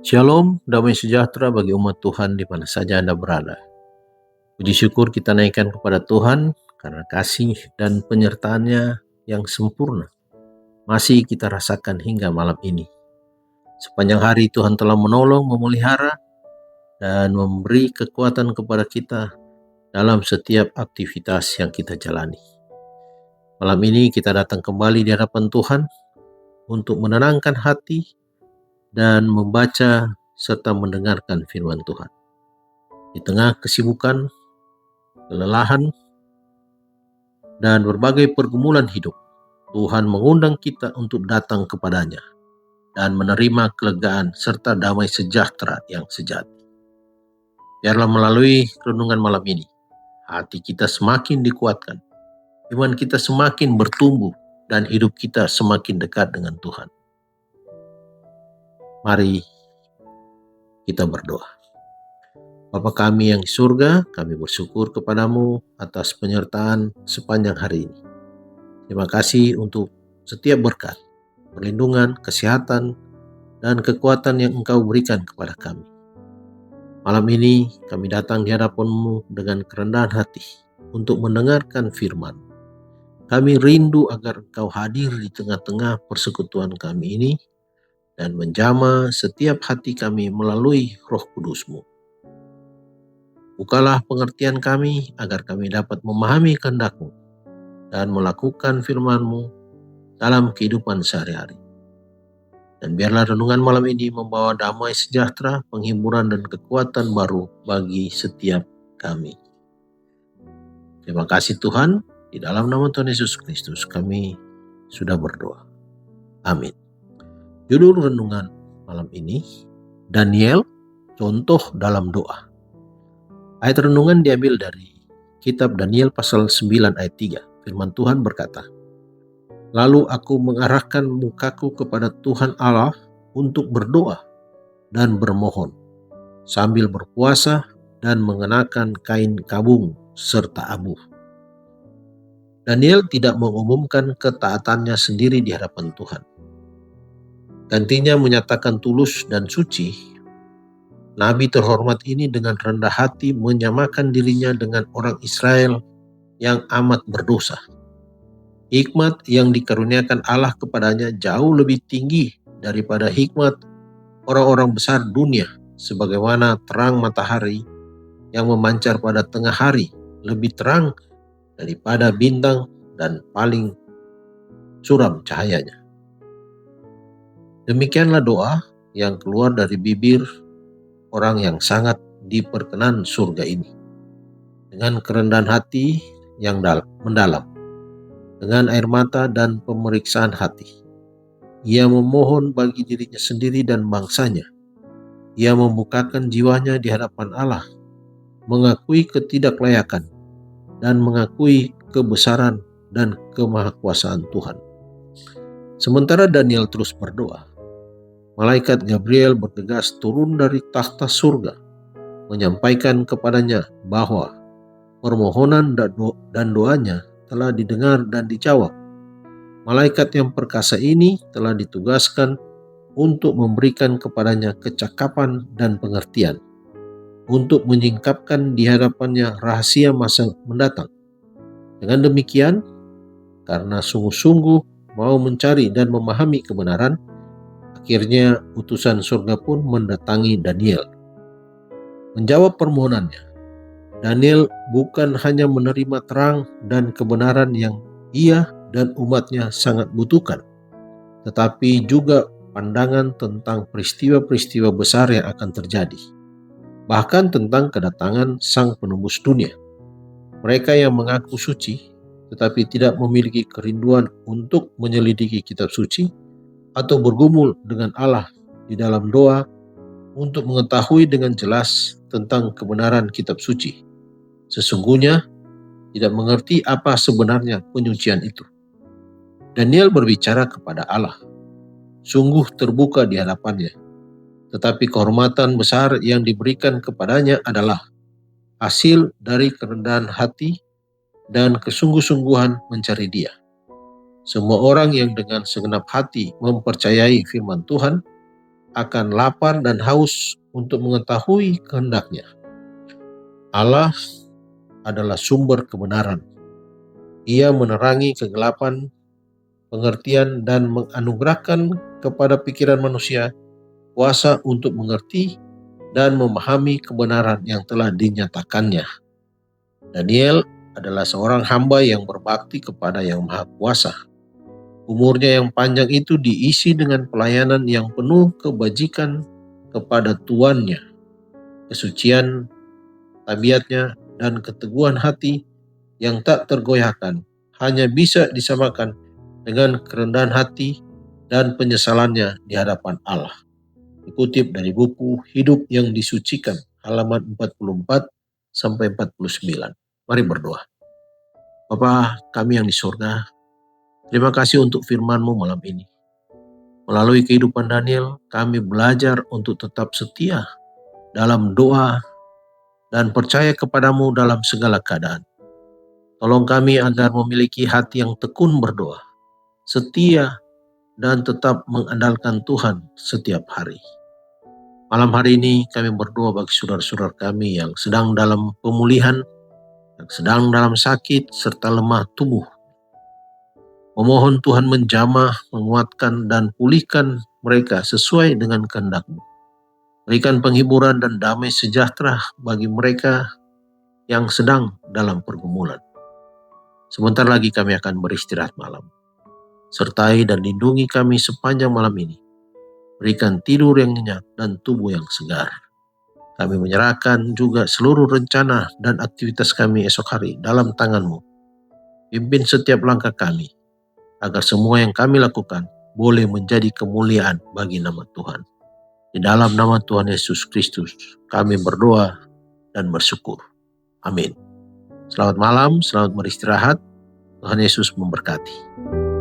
Shalom, damai sejahtera bagi umat Tuhan di mana saja Anda berada. Puji syukur kita naikkan kepada Tuhan karena kasih dan penyertaan-Nya yang sempurna masih kita rasakan hingga malam ini. Sepanjang hari Tuhan telah menolong, memelihara, dan memberi kekuatan kepada kita dalam setiap aktivitas yang kita jalani. Malam ini kita datang kembali di hadapan Tuhan untuk menenangkan hati dan membaca serta mendengarkan firman Tuhan. Di tengah kesibukan, kelelahan, dan berbagai pergumulan hidup, Tuhan mengundang kita untuk datang kepadanya dan menerima kelegaan serta damai sejahtera yang sejati. Biarlah melalui renungan malam ini, hati kita semakin dikuatkan, iman kita semakin bertumbuh, dan hidup kita semakin dekat dengan Tuhan. Mari kita berdoa. Bapa kami yang di surga, kami bersyukur kepadamu atas penyertaan sepanjang hari ini. Terima kasih untuk setiap berkat, perlindungan, kesehatan, dan kekuatan yang Engkau berikan kepada kami. Malam ini kami datang di hadapan-Mu dengan kerendahan hati untuk mendengarkan firman. Kami rindu agar Engkau hadir di tengah-tengah persekutuan kami ini dan menjamah setiap hati kami melalui Roh Kudus-Mu. Bukalah pengertian kami agar kami dapat memahami kehendak-Mu dan melakukan firman-Mu dalam kehidupan sehari-hari. Dan biarlah renungan malam ini membawa damai sejahtera, penghiburan, dan kekuatan baru bagi setiap kami. Terima kasih Tuhan, di dalam nama Tuhan Yesus Kristus kami sudah berdoa. Amin. Judul renungan malam ini, Daniel, contoh dalam doa. Ayat renungan diambil dari kitab Daniel pasal 9 ayat 3. Firman Tuhan berkata, "Lalu aku mengarahkan mukaku kepada Tuhan Allah untuk berdoa dan bermohon, sambil berpuasa dan mengenakan kain kabung serta abu." Daniel tidak mengumumkan ketaatannya sendiri di hadapan Tuhan. Gantinya menyatakan tulus dan suci. Nabi terhormat ini dengan rendah hati menyamakan dirinya dengan orang Israel yang amat berdosa. Hikmat yang dikaruniakan Allah kepadanya jauh lebih tinggi daripada hikmat orang-orang besar dunia, sebagaimana terang matahari yang memancar pada tengah hari lebih terang daripada bintang dan paling suram cahayanya. Demikianlah doa yang keluar dari bibir orang yang sangat diperkenan surga ini, dengan kerendahan hati yang mendalam, dengan air mata dan pemeriksaan hati. Ia memohon bagi dirinya sendiri dan bangsanya. Ia membukakan jiwanya di hadapan Allah, mengakui ketidaklayakan dan mengakui kebesaran dan kemahakuasaan Tuhan. Sementara Daniel terus berdoa, malaikat Gabriel bergegas turun dari takhta surga, menyampaikan kepadanya bahwa permohonan dan doanya telah didengar dan dijawab. Malaikat yang perkasa ini telah ditugaskan untuk memberikan kepadanya kecakapan dan pengertian, untuk menyingkapkan di hadapannya rahasia masa mendatang. Dengan demikian, karena sungguh-sungguh mau mencari dan memahami kebenaran, akhirnya utusan surga pun mendatangi Daniel. Menjawab permohonannya, Daniel bukan hanya menerima terang dan kebenaran yang ia dan umatnya sangat butuhkan, tetapi juga pandangan tentang peristiwa-peristiwa besar yang akan terjadi, bahkan tentang kedatangan Sang Penembus dunia. Mereka yang mengaku suci, tetapi tidak memiliki kerinduan untuk menyelidiki kitab suci atau bergumul dengan Allah di dalam doa untuk mengetahui dengan jelas tentang kebenaran kitab suci, sesungguhnya tidak mengerti apa sebenarnya penyucian itu. Daniel berbicara kepada Allah, sungguh terbuka di hadapannya, tetapi kehormatan besar yang diberikan kepadanya adalah hasil dari kerendahan hati dan kesungguh-sungguhan mencari Dia. Semua orang yang dengan segenap hati mempercayai firman Tuhan akan lapar dan haus untuk mengetahui kehendak-Nya. Allah adalah sumber kebenaran. Ia menerangi kegelapan pengertian dan menganugerahkan kepada pikiran manusia kuasa untuk mengerti dan memahami kebenaran yang telah dinyatakannya. Daniel adalah seorang hamba yang berbakti kepada Yang Maha Kuasa. Umurnya yang panjang itu diisi dengan pelayanan yang penuh kebajikan kepada tuannya. Kesucian tabiatnya dan keteguhan hati yang tak tergoyahkan hanya bisa disamakan dengan kerendahan hati dan penyesalannya di hadapan Allah. Dikutip dari buku Hidup yang Disucikan, halaman 44 sampai 49. Mari berdoa. Bapa kami yang di surga, terima kasih untuk firman-Mu malam ini. Melalui kehidupan Daniel, kami belajar untuk tetap setia dalam doa dan percaya kepadamu dalam segala keadaan. Tolong kami agar memiliki hati yang tekun berdoa, setia, dan tetap mengandalkan Tuhan setiap hari. Malam hari ini kami berdoa bagi saudara-saudara kami yang sedang dalam pemulihan, yang sedang dalam sakit, serta lemah tubuh. Memohon Tuhan menjamah, menguatkan, dan pulihkan mereka sesuai dengan kehendak-Mu. Berikan penghiburan dan damai sejahtera bagi mereka yang sedang dalam pergumulan. Sebentar lagi kami akan beristirahat malam. Sertai dan lindungi kami sepanjang malam ini. Berikan tidur yang nyenyak dan tubuh yang segar. Kami menyerahkan juga seluruh rencana dan aktivitas kami esok hari dalam tangan-Mu. Pimpin setiap langkah kami, agar semua yang kami lakukan boleh menjadi kemuliaan bagi nama Tuhan. Di dalam nama Tuhan Yesus Kristus, kami berdoa dan bersyukur. Amin. Selamat malam, selamat beristirahat. Tuhan Yesus memberkati.